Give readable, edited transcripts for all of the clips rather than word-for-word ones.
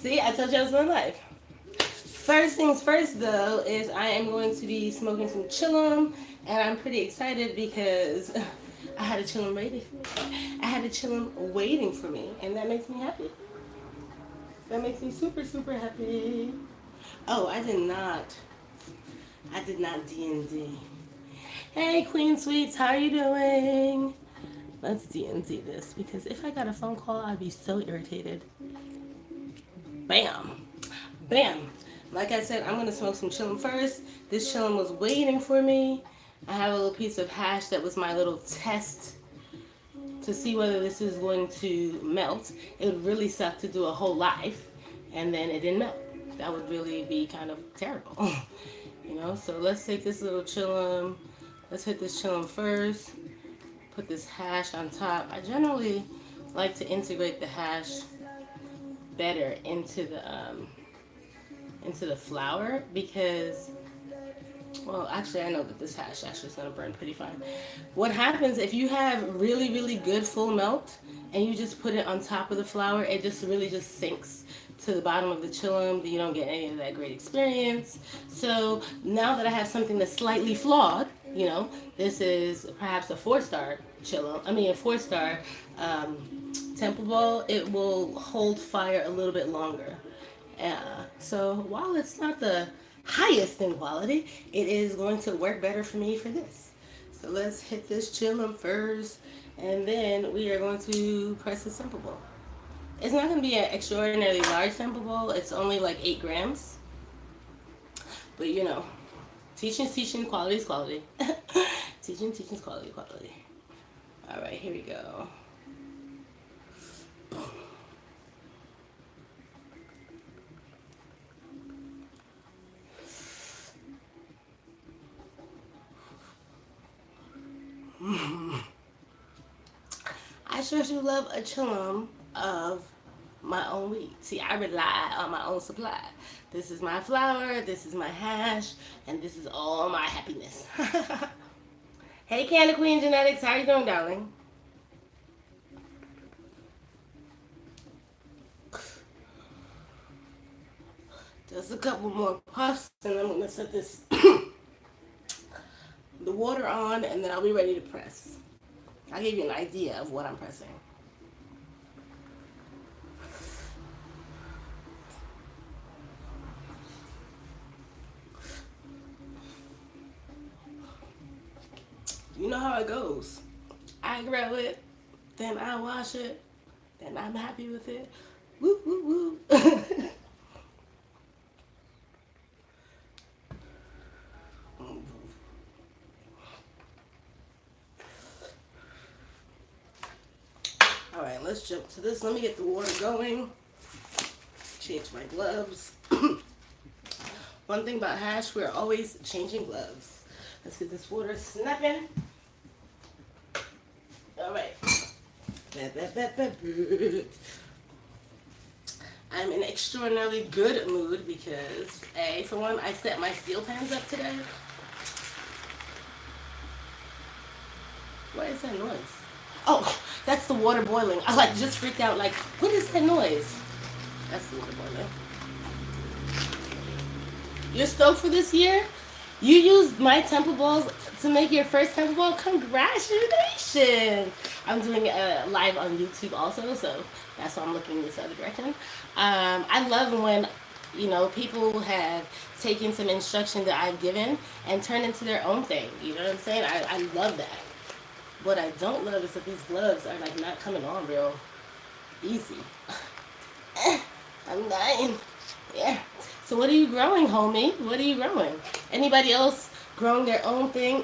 See, I told you I was going live. First things first, though, is I am going to be smoking some chillum, and I'm pretty excited because I had a chillum waiting for me. I had a chillum waiting for me, and that makes me happy. That makes me super, super happy. Oh, I did not. I did not D&D. Hey, Queen Sweets, how are you doing? Let's D&D this, because if I got a phone call, I'd be so irritated. Bam. Bam. Like I said, I'm going to smoke some chillum first. This chillum was waiting for me. I have a little piece of hash that was my little test to see whether this is going to melt. It would really suck to do a whole life and then it didn't melt. That would really be kind of terrible. You know, so let's take this little chillum. Let's hit this chillum first. Put this hash on top. I generally like to integrate the hash better into the flour because, well, actually I know that this hash actually is going to burn pretty fine. What happens if you have really, really good full melt and you just put it on top of the flour, it just really just sinks to the bottom of the chillum. You don't get any of that great experience. So now that I have something that's slightly flawed, you know, this is perhaps a 4-star chillum, a 4-star temple ball, it will hold fire a little bit longer. So while it's not the highest in quality, it is going to work better for me for this. So let's hit this chillum first, and then we are going to press the simple bowl. It's not going to be an extraordinarily large simple bowl. It's only like 8 grams. But you know, teaching, quality is quality. teaching, quality, quality. All right, here we go. I sure do love a chillum of my own wheat. See, I rely on my own supply. This is my flour, this is my hash, and this is all my happiness. Hey, Candy Queen Genetics, how you doing, darling? Just a couple more puffs, and I'm gonna set this the water on, and then I'll be ready to press. I'll give you an idea of what I'm pressing. You know how it goes. I grow it, then I wash it, then I'm happy with it. Woo, woo, woo. Alright, let's jump to this. Let me get the water going. Change my gloves. One thing about hash, we're always changing gloves. Let's get this water snapping. Alright. I'm in extraordinarily good mood because, for one, I set my steel pans up today. What is that noise? Oh, that's the water boiling. I just freaked out what is that noise? That's the water boiling. You're stoked for this year? You used my temple balls to make your first temple ball? Congratulations! I'm doing a live on YouTube also, so that's why I'm looking this other direction. I love when, people have taken some instruction that I've given and turned into their own thing. You know what I'm saying? I love that. What I don't love is that these gloves are not coming on real easy. I'm dying. Yeah. So what are you growing, homie? What are you growing? Anybody else growing their own thing?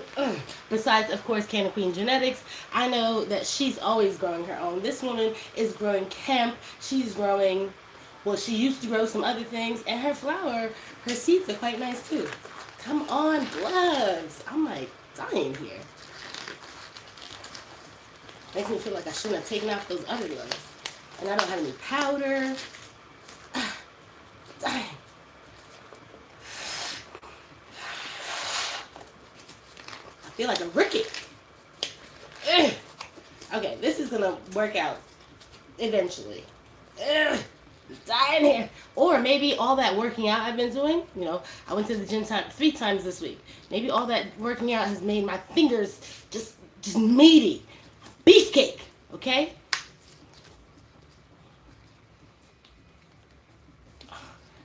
Besides, of course, Candy Queen Genetics. I know that she's always growing her own. This woman is growing hemp. She's growing, she used to grow some other things. And her flower, her seeds are quite nice too. Come on, gloves. I'm dying here. Makes me feel like I shouldn't have taken off those other gloves. And I don't have any powder. Dang. I feel like a rookie. Okay, this is gonna work out eventually. Dying here. Or maybe all that working out I've been doing, I went to the gym 3 times this week. Maybe all that working out has made my fingers just meaty. Beefcake, okay?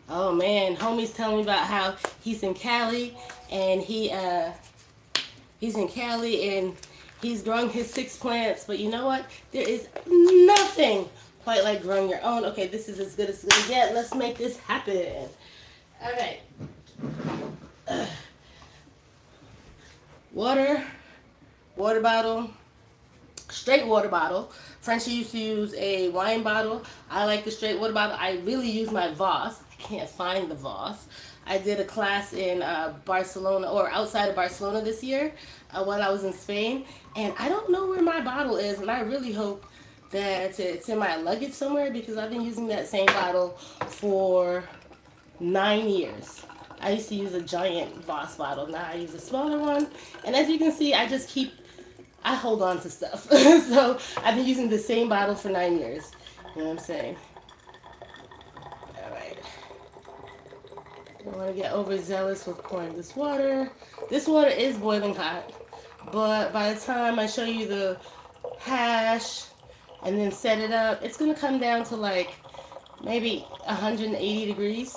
Oh man, homie's telling me about how he's in Cali and he's in Cali and he's growing his 6 plants, but you know what? There is nothing quite like growing your own. Okay, this is as good as it's gonna get. Let's make this happen. All right. Water, water bottle, straight water bottle. Frenchie used to use a wine bottle. I like the straight water bottle. I really use my Voss. I can't find the Voss. I did a class in Barcelona or outside of Barcelona this year while I was in Spain, and I don't know where my bottle is, and I really hope that it's in my luggage somewhere because I've been using that same bottle for 9 years. I used to use a giant Voss bottle. Now I use a smaller one, and as you can see, I hold on to stuff. So I've been using the same bottle for 9 years. You know what I'm saying? All right. I don't want to get overzealous with pouring this water. This water is boiling hot, but by the time I show you the hash and then set it up, it's going to come down to like maybe 180 degrees.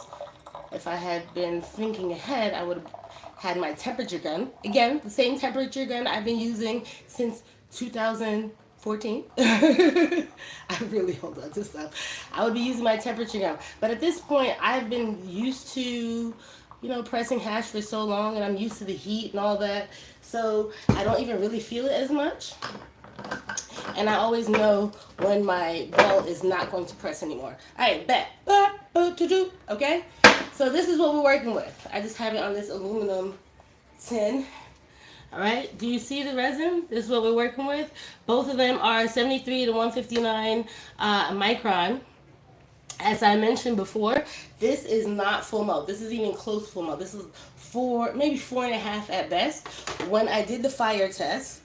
If I had been thinking ahead, I would have had my temperature gun. Again, the same temperature gun I've been using since 2014. I really hold on to stuff. I would be using my temperature gun. But at this point, I've been used to, pressing hash for so long, and I'm used to the heat and all that. So I don't even really feel it as much. And I always know when my belt is not going to press anymore. All right, bet. Okay? So this is what we're working with. I just have it on this aluminum tin. All right, do you see the resin? This is what we're working with. Both of them are 73 to 159 micron. As I mentioned before, this is not full melt. This is even close to full melt. This is maybe 4.5 at best. When I did the fire test,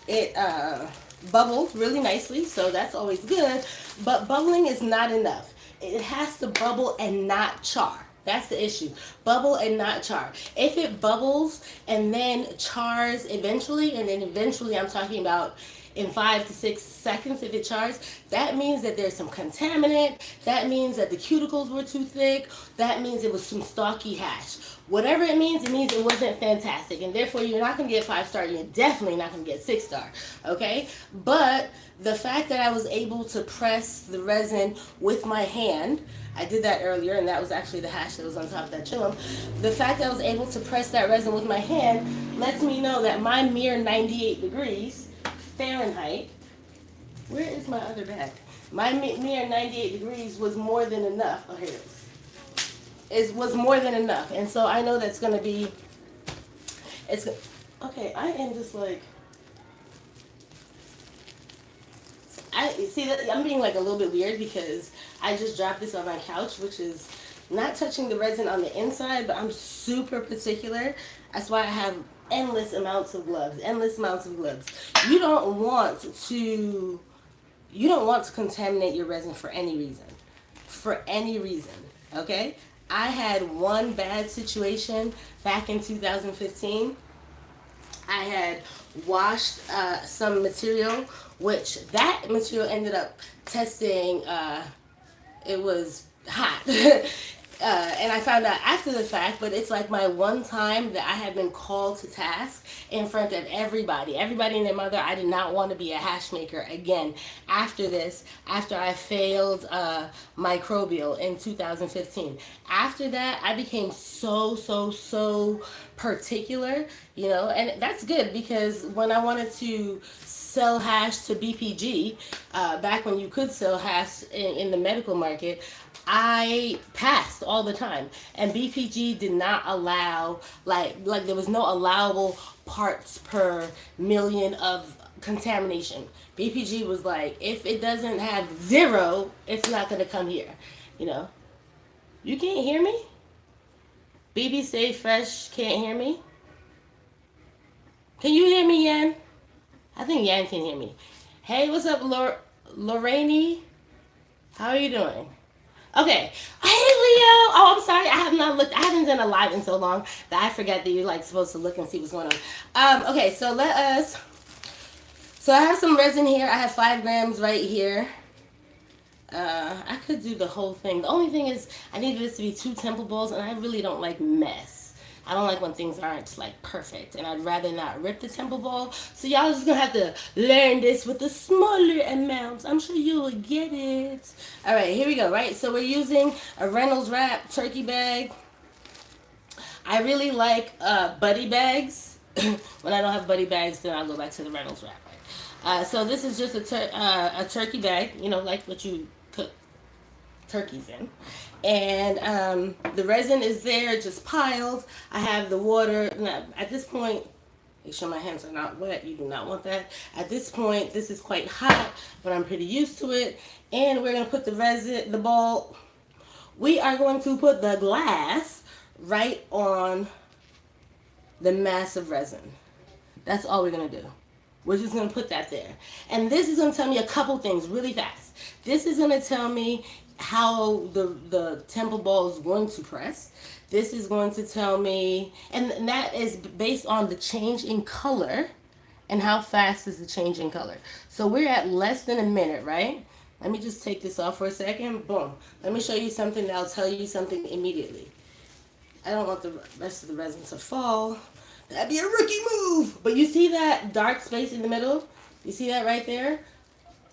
it bubbled really nicely, so that's always good. But bubbling is not enough. It has to bubble and not char. That's the issue. Bubble and not char. If it bubbles and then chars eventually, and then eventually I'm talking about in 5 to 6 seconds if it chars, that means that there's some contaminant. That means that the cuticles were too thick. That means it was some stalky hash. Whatever it means it wasn't fantastic. And therefore, you're not going to get 5-star. You're definitely not going to get 6-star. Okay? But the fact that I was able to press the resin with my hand, I did that earlier, and that was actually the hash that was on top of that chillum. The fact that I was able to press that resin with my hand lets me know that my mere 98 degrees Fahrenheit, where is my other bag? My mere 98 degrees was more than enough. Oh, here it is. It was more than enough. And so I know that's going to be, okay, I am just like, I'm being like a little bit weird because I just dropped this on my couch, which is not touching the resin on the inside, but I'm super particular. That's why I have endless amounts of gloves. You don't want to contaminate your resin for any reason. Okay? I had one bad situation back in 2015. I had washed some material, which that material ended up testing, it was hot. And I found out after the fact, but it's like my one time that I had been called to task in front of everybody and their mother. I did not want to be a hash maker again after this, after I failed microbial in 2015. After that, I became so particular, and that's good because when I wanted to sell hash to BPG, back when you could sell hash in the medical market, I passed all the time, and BPG did not allow, like there was no allowable parts per million of contamination. BPG was like, if it doesn't have 0, it's not going to come here. You can't hear me? BB Stay Fresh can't hear me? Can you hear me, Yan? I think Yan can hear me. Hey, what's up, Lorraine? How are you doing? Okay. Hey Leo. Oh, I'm sorry. I have not looked. I haven't done a live in so long that I forgot that you're like supposed to look and see what's going on. Okay. So let us. So I have some resin here. I have 5 grams right here. I could do the whole thing. The only thing is, I needed this to be 2 temple bowls, and I really don't like mess. I don't like when things aren't like perfect, and I'd rather not rip the temple bowl. So y'all just gonna have to learn this with the smaller amounts. I'm sure you will get it. All right, here we go. Right, so we're using a Reynolds wrap turkey bag. I really like buddy bags. When I don't have buddy bags, then I'll go back to the Reynolds wrap. So this is just a turkey bag, you know, like what you cook turkeys in. And the resin is there, just piled. I have the water. Now, at this point, make sure my hands are not wet. You do not want that. At this point, this is quite hot, but I'm pretty used to it. And we're going to put the resin, the ball. We are going to put the glass right on the mass of resin. That's all we're going to do. We're just going to put that there. And this is going to tell me a couple things really fast. This is going to tell me how the temple ball is going to press. This is going to tell me, and that is based on the change in color and how fast is the change in color. So we're at less than a minute, right? Let me just take this off for a second. Boom. Let me show you something that'll tell you something immediately. I don't want the rest of the resin to fall. That'd be a rookie move. But you see that dark space in the middle? You see that right there?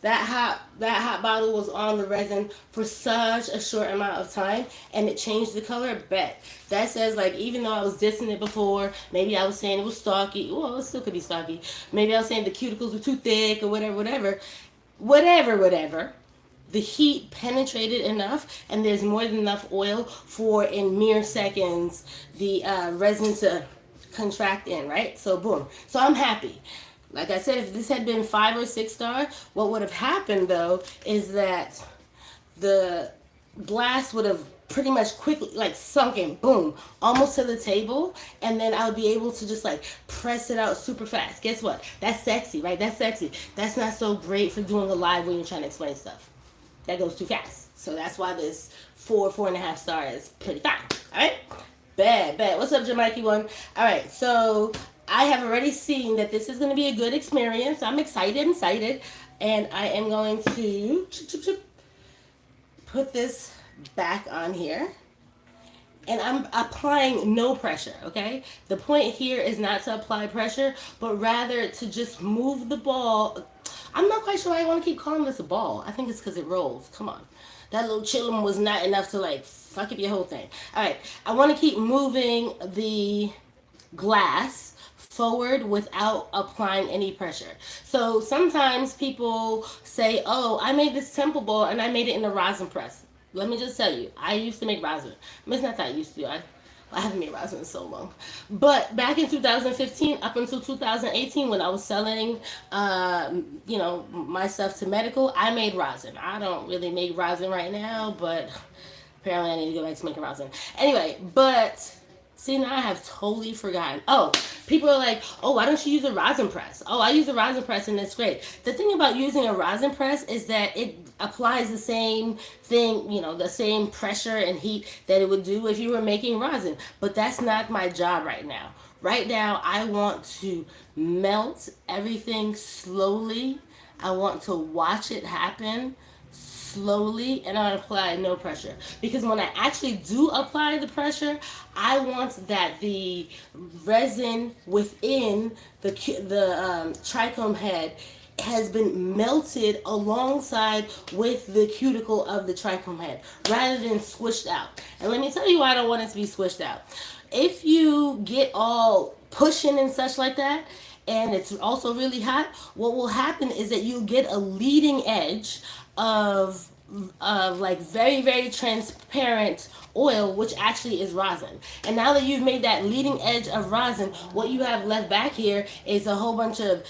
That hot bottle was on the resin for such a short amount of time, and it changed the color. Bet that says, like, even though I was dissing it before, maybe I was saying it was stalky. Well, it still could be stalky. Maybe I was saying the cuticles were too thick or whatever. The heat penetrated enough, and there's more than enough oil for, in mere seconds, the resin to contract in, right? So boom. So I'm happy. Like I said, if this had been 5 or 6 star, what would have happened though is that the glass would have pretty much quickly like sunk in, boom, almost to the table, and then I would be able to just like press it out super fast. Guess what? That's sexy, right? That's sexy. That's not so great for doing a live when you're trying to explain stuff. That goes too fast. So that's why this 4.5 star is pretty fine. All right? Bad. What's up, Jamaica one? All right, so I have already seen that this is going to be a good experience. I'm excited. And I am going to put this back on here. And I'm applying no pressure, okay? The point here is not to apply pressure, but rather to just move the ball. I'm not quite sure why I want to keep calling this a ball. I think it's because it rolls. Come on. That little chillum was not enough to like fuck up your whole thing. All right. I want to keep moving the glass forward without applying any pressure. So sometimes people say, oh, I made this temple ball and I made it in a rosin press. Let me just tell you, I used to make rosin. It's not that I used to. I haven't made rosin in so long. But back in 2015 up until 2018 when I was selling, my stuff to medical, I made rosin. I don't really make rosin right now, but apparently I need to go back to making rosin. Anyway, but see, now I have totally forgotten. Oh, people are like, oh, why don't you use a rosin press? Oh, I use a rosin press and it's great. The thing about using a rosin press is that it applies the same thing, the same pressure and heat that it would do if you were making rosin. But that's not my job right now. Right now, I want to melt everything slowly. I want to watch it happen slowly, and I apply no pressure, because when I actually do apply the pressure, I want that the resin within the trichome head has been melted alongside with the cuticle of the trichome head rather than squished out. And let me tell you why I don't want it to be squished out. If you get all pushing and such like that, and it's also really hot, what will happen is that you get a leading edge of like very, very transparent oil, which actually is rosin. And now that you've made that leading edge of rosin, what you have left back here is a whole bunch of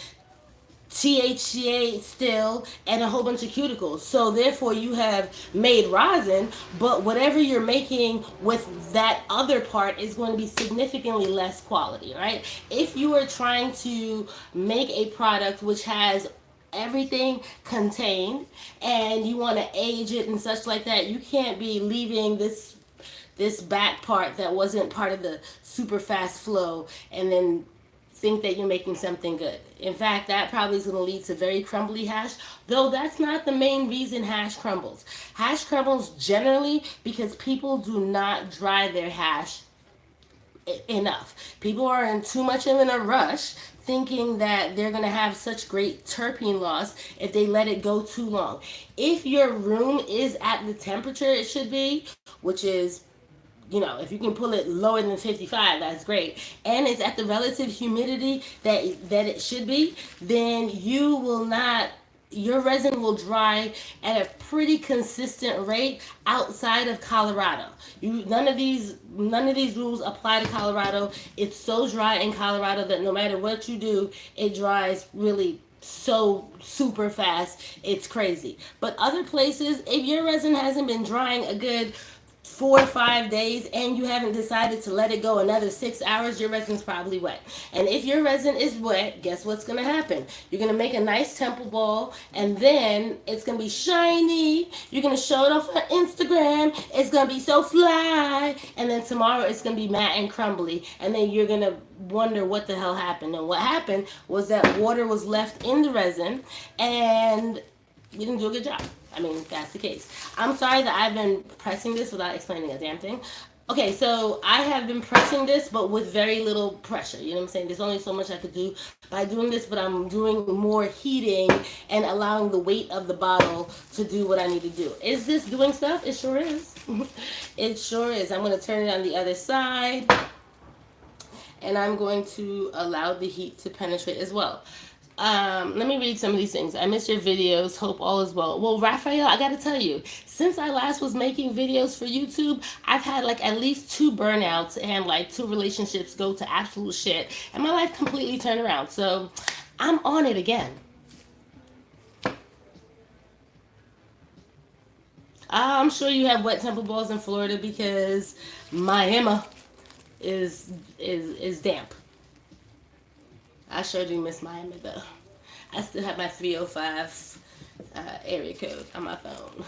THCA still and a whole bunch of cuticles. So therefore you have made rosin, but whatever you're making with that other part is going to be significantly less quality, right? If you are trying to make a product which has everything contained, and you want to age it and such like that, you can't be leaving this back part that wasn't part of the super fast flow and then think that you're making something good. In fact, that probably is going to lead to very crumbly hash, though that's not the main reason hash crumbles. Hash crumbles generally because people do not dry their hash enough. People are in too much of a rush thinking that they're going to have such great terpene loss if they let it go too long. If your room is at the temperature it should be, which is, if you can pull it lower than 55, that's great. And it's at the relative humidity that it should be, then you will not your resin will dry at a pretty consistent rate outside of Colorado. None of these rules apply to Colorado. It's so dry in Colorado that no matter what you do, it dries really so super fast. It's crazy. But other places, if your resin hasn't been drying a good 4 or 5 days and you haven't decided to let it go another 6 hours, your resin's probably wet. And if your resin is wet, guess what's going to happen? You're going to make a nice temple ball, and then it's going to be shiny. You're going to show it off on Instagram. It's going to be so fly. And then tomorrow it's going to be matte and crumbly. And then you're going to wonder what the hell happened. And what happened was that water was left in the resin and you didn't do a good job. I mean, that's the case. I'm sorry that I've been pressing this without explaining a damn thing. Okay, so I have been pressing this, but with very little pressure. You know what I'm saying? There's only so much I could do by doing this, but I'm doing more heating and allowing the weight of the bottle to do what I need to do. Is this doing stuff? It sure is. It sure is. I'm going to turn it on the other side, and I'm going to allow the heat to penetrate as well. Let me read some of these things. I missed your videos. Hope all is well. Well, Raphael, I gotta tell you, since I last was making videos for YouTube, I've had like at least 2 burnouts and like 2 relationships go to absolute shit, and my life completely turned around. So I'm on it again. I'm sure you have wet temple balls in Florida because Miami is damp. I sure do miss Miami though. I still have my 305 area code on my phone.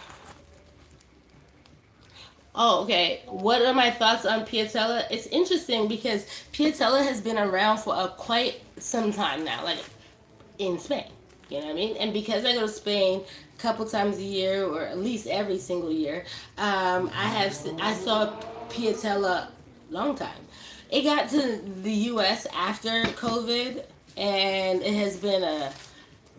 Oh, okay. What are my thoughts on Piatella? It's interesting because Piatella has been around for quite some time now, like in Spain. You know what I mean? And because I go to Spain a couple times a year, or at least every single year, I saw Piatella long time. It got to the U.S. after COVID, and it has been a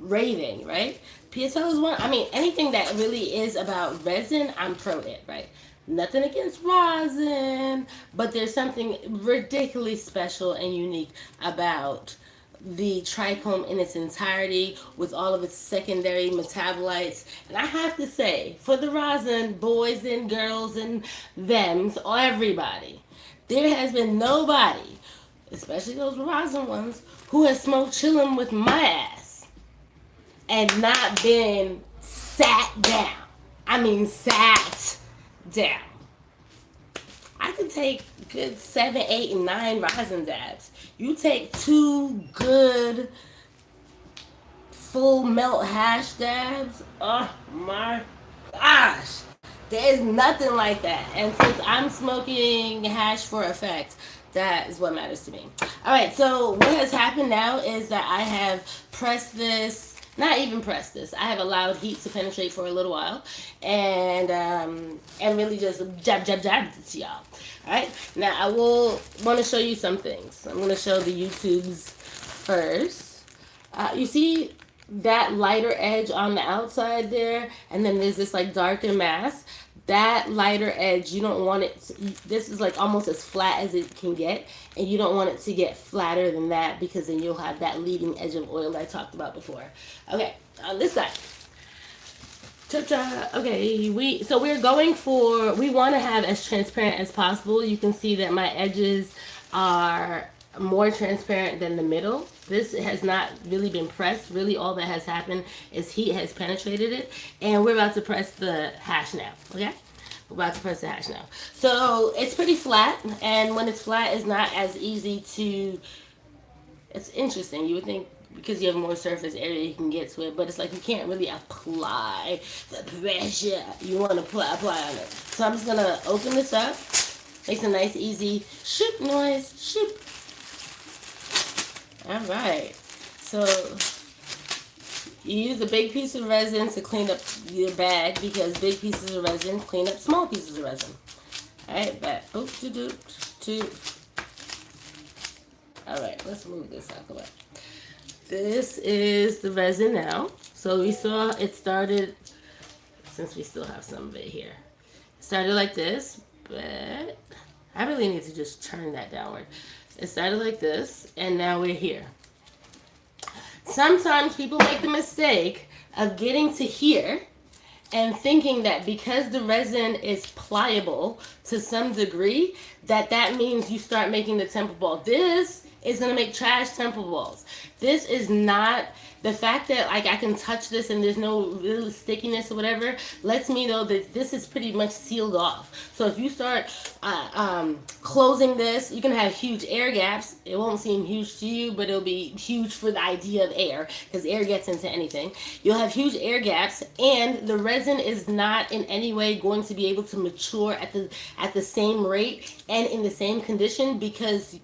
raving, right? Piatella is one. I mean, anything that really is about resin, I'm pro it, right? Nothing against rosin, but there's something ridiculously special and unique about the trichome in its entirety with all of its secondary metabolites. And I have to say, for the rosin boys and girls and thems, or everybody, there has been nobody, especially those rosin ones, who has smoked chillum with my ass and not been sat down. I mean, sat down. I can take good 7, 8, and 9 rosin dabs. You take 2 good full melt hash dabs. Oh my gosh. There's nothing like that. And since I'm smoking hash for effect, that is what matters to me. Alright, so what has happened now is that I have pressed this, not even pressed this, I have allowed heat to penetrate for a little while, and really just jab it to y'all. Alright, now I will want to show you some things. I'm going to show the YouTubes first. You see that lighter edge on the outside there, and then there's this like darker mass. That lighter edge, you don't want it to, this is like almost as flat as it can get, and you don't want it to get flatter than that, because then you'll have that leading edge of oil that I talked about before. Okay, on this side. Ta-ta. Okay, we're going for, we want to have as transparent as possible. You can see that my edges are more transparent than the middle. This has not really been pressed. Really all that has happened is heat has penetrated it, and we're about to press the hash now. Okay, we're about to press the hash now. So it's pretty flat, and when it's flat, it's not as easy to, it's interesting. You would think because you have more surface area, you can get to it. But it's like you can't really apply the pressure you want to apply on it. So I'm just gonna open this up. Makes a nice, easy shoop noise. Shoop. All right. So you use a big piece of resin to clean up your bag because big pieces of resin clean up small pieces of resin. All right, back. Boop, doop, doop, doop. All right, let's move this out the way. This is the resin now. So we saw it started, since we still have some of it here. It started like this, but I really need to just turn that downward. It started like this, and now we're here. Sometimes people make the mistake of getting to here and thinking that because the resin is pliable to some degree, that means you start making the temple ball. This is going to make trash temple balls. This is not, the fact that like I can touch this and there's no real stickiness or whatever lets me know that this is pretty much sealed off. So if you start closing this, you can have huge air gaps. It won't seem huge to you, but it'll be huge for the idea of air, because air gets into anything. You'll have huge air gaps, and the resin is not in any way going to be able to mature at the same rate and in the same condition because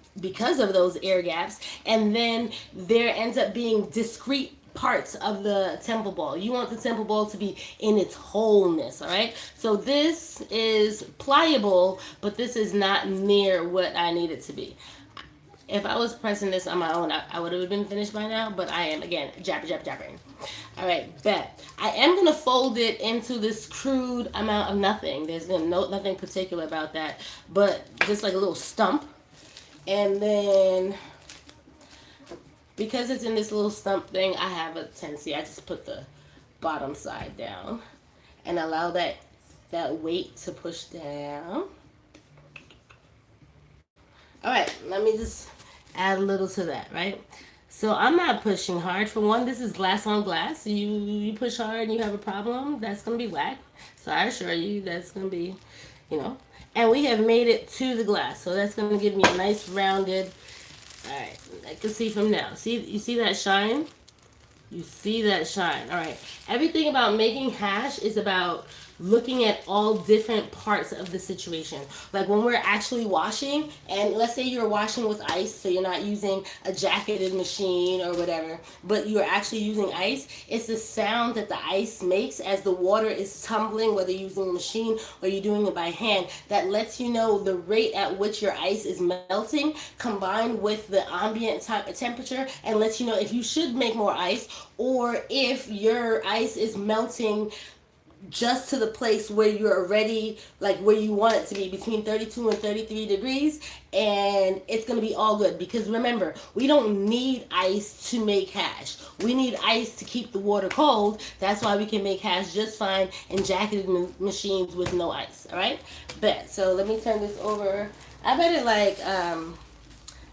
of those air gaps. And then there ends up being discrete parts of the temple ball. You want the temple ball to be in its wholeness, all right? So this is pliable, but this is not near what I need it to be. If I was pressing this on my own, I would have been finished by now, but I am, again, japping. All right, bet. I am going to fold it into this crude amount of nothing. There's nothing particular about that, but just like a little stump. And then, because it's in this little stump thing, I have a tendency, I just put the bottom side down and allow that weight to push down. All right, let me just add a little to that, right? So I'm not pushing hard. For one, this is glass on glass. So you push hard and you have a problem, that's going to be whack. So I assure you that's going to be, And we have made it to the glass. So that's going to give me a nice rounded, all right, I can see from now. See, you see that shine? You see that shine. All right. Everything about making hash is about looking at all different parts of the situation. Like when we're actually washing, and let's say you're washing with ice, so you're not using a jacketed machine or whatever, but you're actually using ice, it's the sound that the ice makes as the water is tumbling, whether you're using a machine or you're doing it by hand, that lets you know the rate at which your ice is melting combined with the ambient temperature, and lets you know if you should make more ice or if your ice is melting just to the place where you're already, like where you want it to be, between 32 and 33 degrees, and it's going to be all good. Because remember, we don't need ice to make hash. We need ice to keep the water cold. That's why we can make hash just fine in jacketed machines with no ice. All right? Bet. So let me turn this over. I better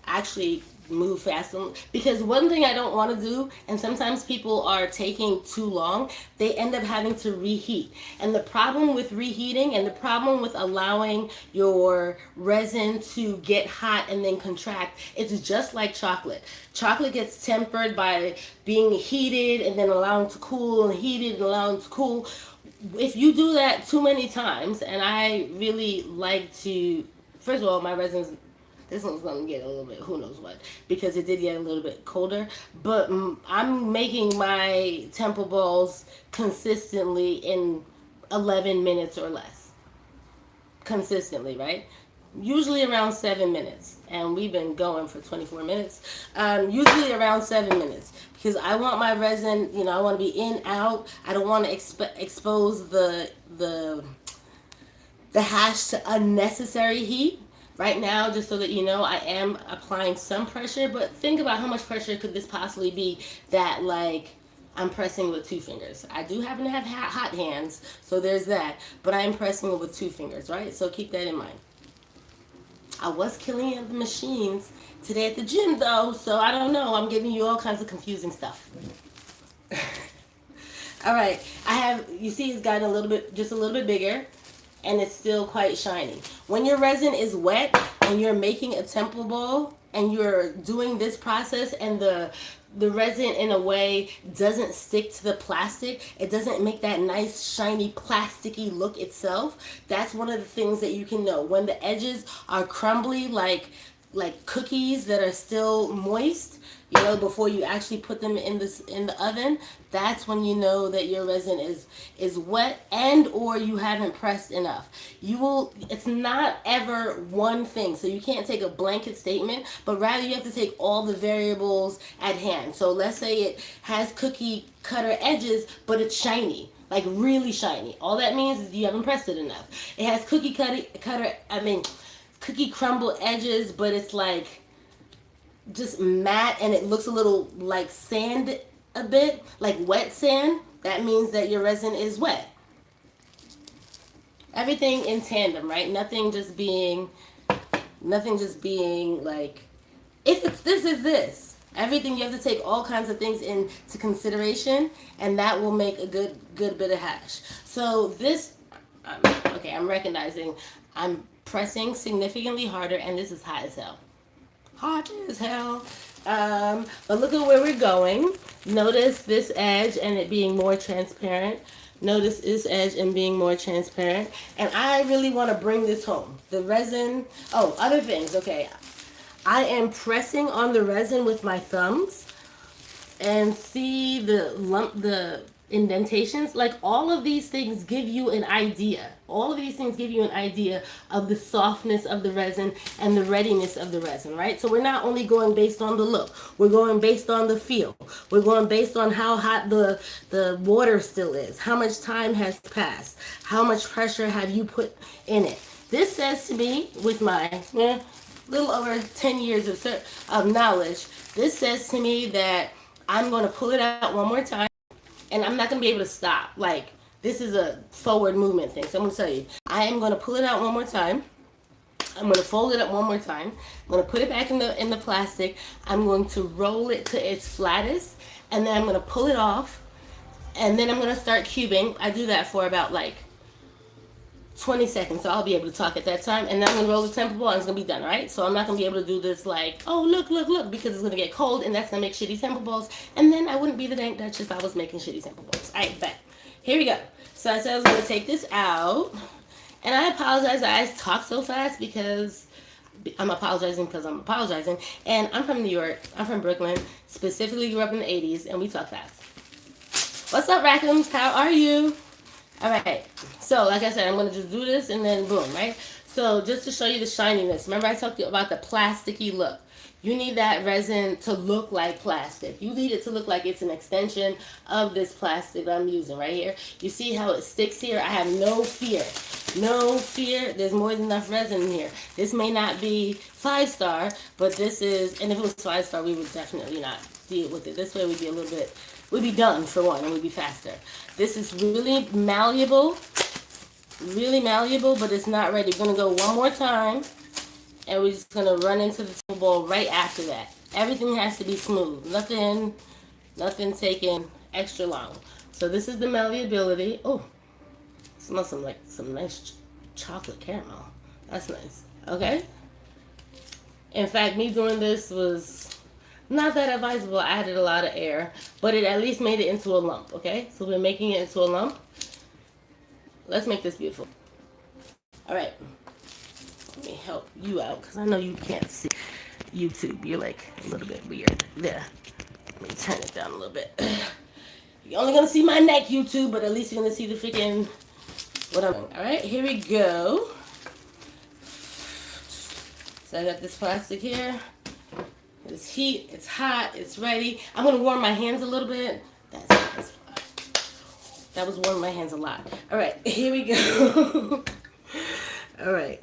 actually move fast, because one thing I don't want to do, and sometimes people are taking too long, they end up having to reheat. And the problem with reheating, and the problem with allowing your resin to get hot and then contract, it's just like chocolate. Chocolate gets tempered by being heated and then allowing to cool, and heated and allowing to cool. If you do that too many times, and I really like to, first of all, my resin's, this one's going to get a little bit, who knows what, because it did get a little bit colder. But I'm making my temple balls consistently in 11 minutes or less. Consistently, right? Usually around 7 minutes. And we've been going for 24 minutes. Usually around 7 minutes. Because I want my resin, I want to be in, out. I don't want to expose the hash to unnecessary heat. Right now, just so that you know, I am applying some pressure, but think about how much pressure could this possibly be that, I'm pressing with 2 fingers. I do happen to have hot hands, so there's that, but I am pressing it with 2 fingers, right? So keep that in mind. I was killing the machines today at the gym, though, so I don't know. I'm giving you all kinds of confusing stuff. All right, you see it's gotten just a little bit bigger, and it's still quite shiny. When your resin is wet and you're making a temple ball and you're doing this process, and the the resin in a way doesn't stick to the plastic. It doesn't make that nice shiny plasticky look itself. That's one of the things that you can know when the edges are crumbly, like cookies that are still moist, you know, before you actually put them in the oven. That's when you know that your resin is wet and or you haven't pressed enough. You will, it's not ever one thing, so you can't take a blanket statement, but rather you have to take all the variables at hand. So let's say it has cookie cutter edges but it's shiny, like really shiny. All that means is you haven't pressed it enough. It has cookie crumble edges, but it's like just matte and it looks a little like sand, a bit like wet sand. That means that your resin is wet. Everything in tandem, right? Nothing just being like, if it's this is this. Everything, you have to take all kinds of things into consideration, and that will make a good bit of hash. So this, okay, I'm recognizing I'm pressing significantly harder, and this is hot as hell. Hot as hell. But look at where we're going. Notice this edge and it being more transparent. Notice this edge and being more transparent. And I really want to bring this home. The resin. Oh, other things. Okay. I am pressing on the resin with my thumbs and see the indentations. Like, all of these things give you an idea. All of these things give you an idea of the softness of the resin and the readiness of the resin, right? So we're not only going based on the look, we're going based on the feel. We're going based on how hot the water still is, how much time has passed, how much pressure have you put in it. This says to me, with my little over 10 years of knowledge, this says to me that I'm going to pull it out one more time, and I'm not going to be able to stop. Like, this is a forward movement thing. So I'm going to tell you, I am going to pull it out one more time. I'm going to fold it up one more time. I'm going to put it back in the plastic. I'm going to roll it to its flattest, and then I'm going to pull it off, and then I'm going to start cubing. I do that for about like 20 seconds, so I'll be able to talk at that time, and then I'm going to roll the temper ball and it's going to be done, right? So I'm not going to be able to do this like, oh, look, because it's going to get cold and that's going to make shitty temper balls, and then I wouldn't be the dank Dutch if I was making shitty temper balls. Alright, bet. Here we go. So I said I was going to take this out, and I apologize I talk so fast because I'm apologizing, and I'm from New York. I'm from Brooklyn, specifically grew up in the 80s, and we talk fast. What's up, raccoons? How are you? All right, so like I said, I'm going to just do this and then boom, right? So just to show you the shininess, remember I talked to you about the plasticky look. You need that resin to look like plastic. You need it to look like it's an extension of this plastic that I'm using right here. You see how it sticks here? I have no fear. No fear. There's more than enough resin in here. This may not be 5-star, but this is, and if it was 5-star, we would definitely not deal with it. This way we'd be a little bit, we'd be done for one, and we'd be faster. This is really malleable, but it's not ready. We're going to go one more time, and we're just going to run into the table ball right after that. Everything has to be smooth. Nothing taking extra long. So this is the malleability. Oh, it smells like some nice chocolate caramel. That's nice. Okay. In fact, me doing this was not that advisable. I added a lot of air, but it at least made it into a lump, okay? So we're making it into a lump. Let's make this beautiful. All right. Let me help you out, because I know you can't see YouTube. You're like a little bit weird. There. Let me turn it down a little bit. You're only going to see my neck, YouTube, but at least you're going to see the freaking what I'm doing. All right, here we go. So I got this plastic here. It's heat, it's hot, it's ready. I'm going to warm my hands a little bit. That was warming my hands a lot. All right, here we go. All right.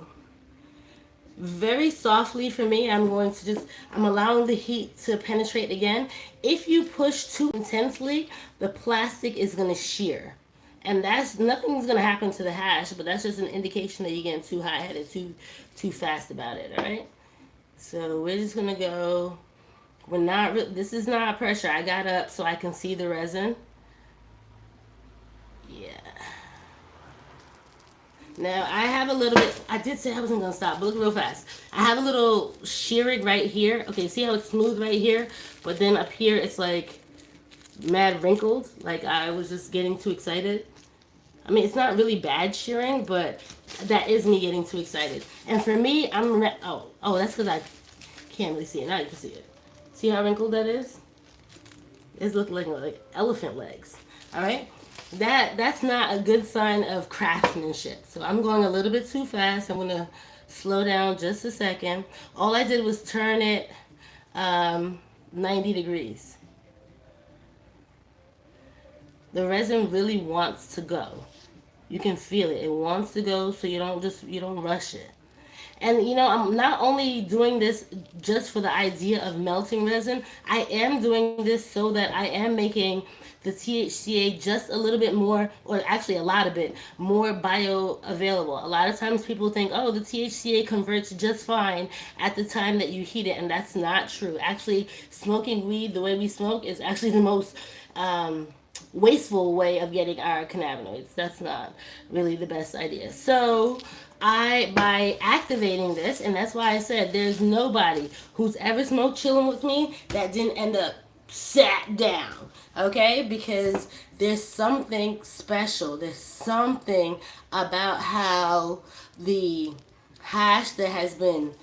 Very softly for me, I'm allowing the heat to penetrate again. If you push too intensely, the plastic is going to shear. And nothing's going to happen to the hash, but that's just an indication that you're getting too hot-headed, too fast about it, all right? So we're just going to go. This is not pressure. I got up so I can see the resin. Yeah. Now I have a little bit. I did say I wasn't gonna stop, but look real fast. I have a little shearing right here. Okay, see how it's smooth right here, but then up here it's like mad wrinkled. Like I was just getting too excited. I mean, it's not really bad shearing, but that is me getting too excited. And for me, oh, that's because I can't really see it. Now you can see it. See how wrinkled that is? It's looking like elephant legs. All right, that's not a good sign of craftsmanship. So I'm going a little bit too fast. I'm gonna slow down just a second. All I did was turn it 90 degrees. The resin really wants to go. You can feel it. It wants to go, so you don't rush it. And I'm not only doing this just for the idea of melting resin, I am doing this so that I am making the THCA just a little bit more, or actually a lot of it, more bioavailable. A lot of times people think, oh, the THCA converts just fine at the time that you heat it, and that's not true. Actually, smoking weed the way we smoke is actually the most wasteful way of getting our cannabinoids. That's not really the best idea. So by activating this, and that's why I said there's nobody who's ever smoked chillum with me that didn't end up sat down, okay? Because there's something special. There's something about how the hash that has been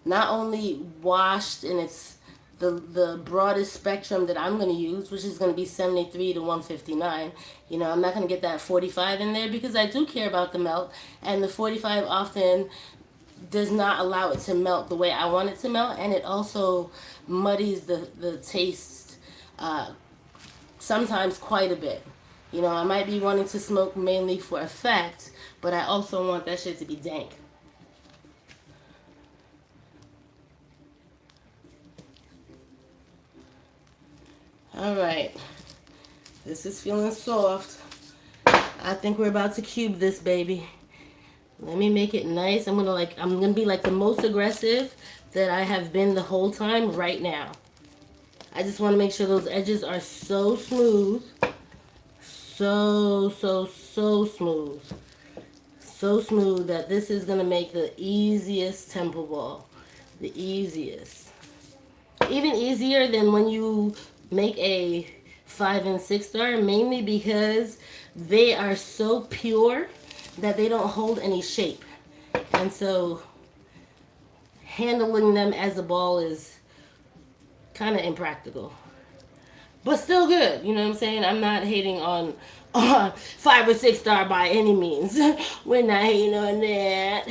not only washed in its the broadest spectrum that I'm going to use, which is going to be 73 to 159. I'm not going to get that 45 in there because I do care about the melt, and the 45 often does not allow it to melt the way I want it to melt, and it also muddies the taste sometimes quite a bit. I might be wanting to smoke mainly for effect, but I also want that shit to be dank. All right, this is feeling soft. I think we're about to cube this baby. Let me make it nice. I'm gonna be like the most aggressive that I have been the whole time right now. I just want to make sure those edges are so smooth. So smooth. So smooth that this is gonna make the easiest temple ball. The easiest. Even easier than when you make a 5 and 6 star, mainly because they are so pure that they don't hold any shape. And so handling them as a ball is kind of impractical. But still good, you know what I'm saying? I'm not hating on 5 or 6 star by any means. We're not hating on that.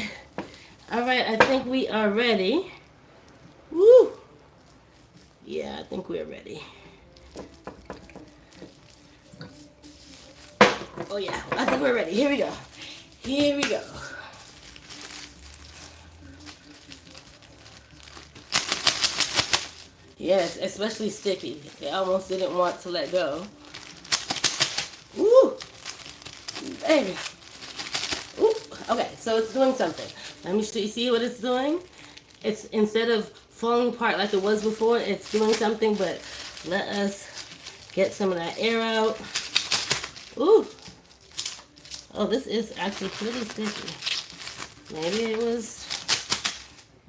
Alright, I think we are ready. Woo! Yeah, I think we're ready. Oh yeah, I think we're ready. Here we go. Here we go. Yes, especially sticky. They almost didn't want to let go. Woo! Baby. Ooh. Okay, so it's doing something. Let me see what it's doing. It's, instead of falling apart like it was before, it's doing something, but let us get some of that air out. Ooh. Oh, this is actually pretty sticky. Maybe it was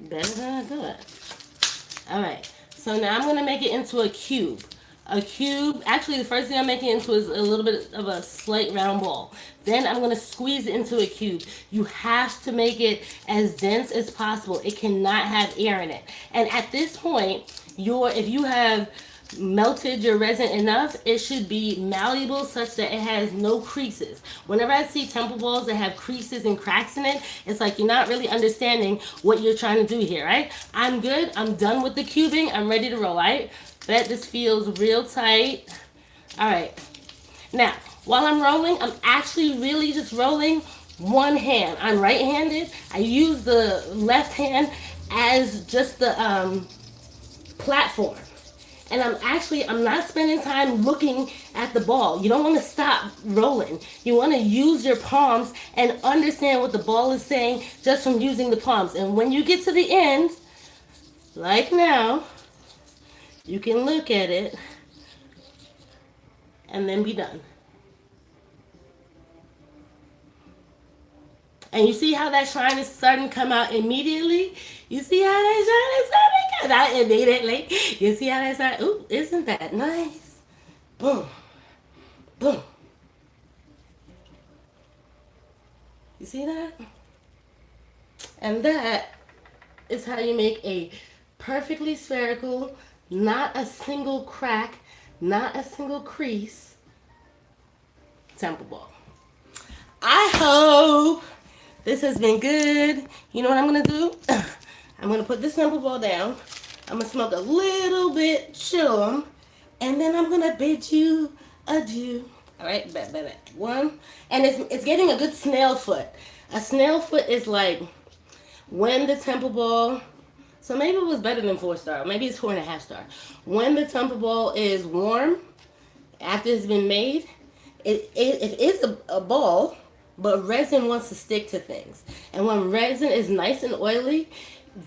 better than I thought. Alright, so now I'm going to make it into a cube. A cube, actually the first thing I'm making it into is a little bit of a slight round ball. Then I'm going to squeeze it into a cube. You have to make it as dense as possible. It cannot have air in it. And at this point, if you have melted your resin enough, it should be malleable such that it has no creases. Whenever I see temple balls that have creases and cracks in it, it's like you're not really understanding what you're trying to do here, right? I'm good. I'm done with the cubing. I'm ready to roll, right? Bet this feels real tight. All right. Now, while I'm rolling, I'm actually really just rolling one hand. I'm right-handed. I use the left hand as just the platform. And I'm not spending time looking at the ball. You don't want to stop rolling. You want to use your palms and understand what the ball is saying just from using the palms. And when you get to the end, like now, you can look at it and then be done. And you see how that shine is starting to come out immediately? You see how that shine is starting to come out immediately? You see how that's like, ooh, isn't that nice? Boom, boom. You see that? And that is how you make a perfectly spherical, not a single crack, not a single crease temple ball. I hope this has been good. You know what I'm gonna do? I'm gonna put this temple ball down. I'm gonna smoke a little bit, chill 'em, and then I'm gonna bid you adieu. All right, bet. One, and it's getting a good snail foot. A snail foot is like when the temple ball. So maybe it was better than 4 star. Maybe it's 4.5 star. When the temple ball is warm, after it's been made, it is a ball, but resin wants to stick to things. And when resin is nice and oily,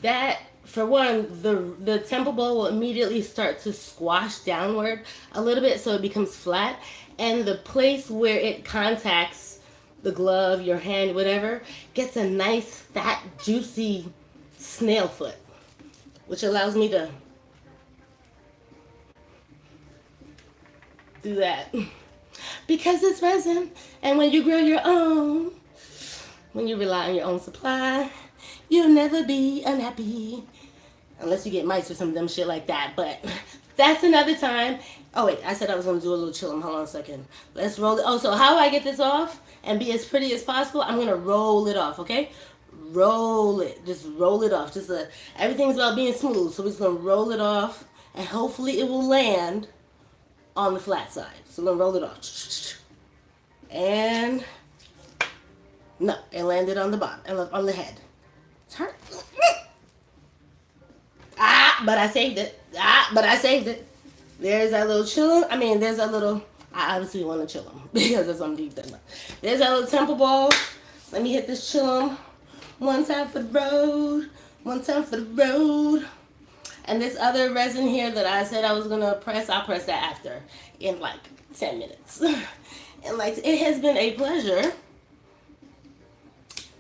that for one, the temple ball will immediately start to squash downward a little bit so it becomes flat. And the place where it contacts the glove, your hand, whatever, gets a nice, fat, juicy snail foot, which allows me to do that. Because it's resin, and when you grow your own, when you rely on your own supply, you'll never be unhappy. Unless you get mice or some dumb shit like that, but that's another time. Oh wait, I said I was gonna do a little chillum. Hold on a second. Let's roll it. Oh, so how do I get this off and be as pretty as possible? I'm gonna roll it off, okay? Roll it. Just roll it off. Everything's about being smooth, so we're just gonna roll it off, and hopefully it will land on the flat side. So we're gonna roll it off. And no, it landed on the bottom, on the head. Turn. But I saved it. But I saved it. There's that little chillum. I mean, there's that little. I obviously want to chillum because that's what I'm deep in. There's that little temple ball. Let me hit this chillum. One time for the road. One time for the road. And this other resin here that I said I was gonna press, I'll press that after in like 10 minutes. And like, it has been a pleasure.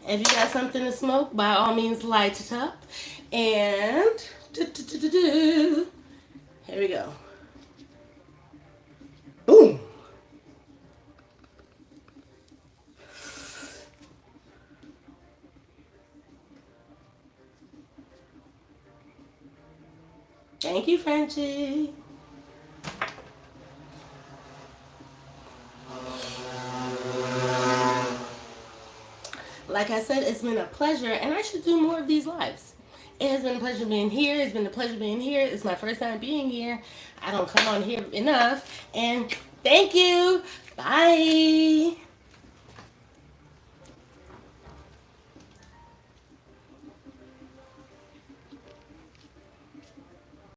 If you got something to smoke, by all means light it up. And here we go. Boom. Thank you, Frenchie. Like I said, it's been a pleasure, and I should do more of these lives. It has been a pleasure being here. It's been a pleasure being here. It's my first time being here. I don't come on here enough. And thank you. Bye.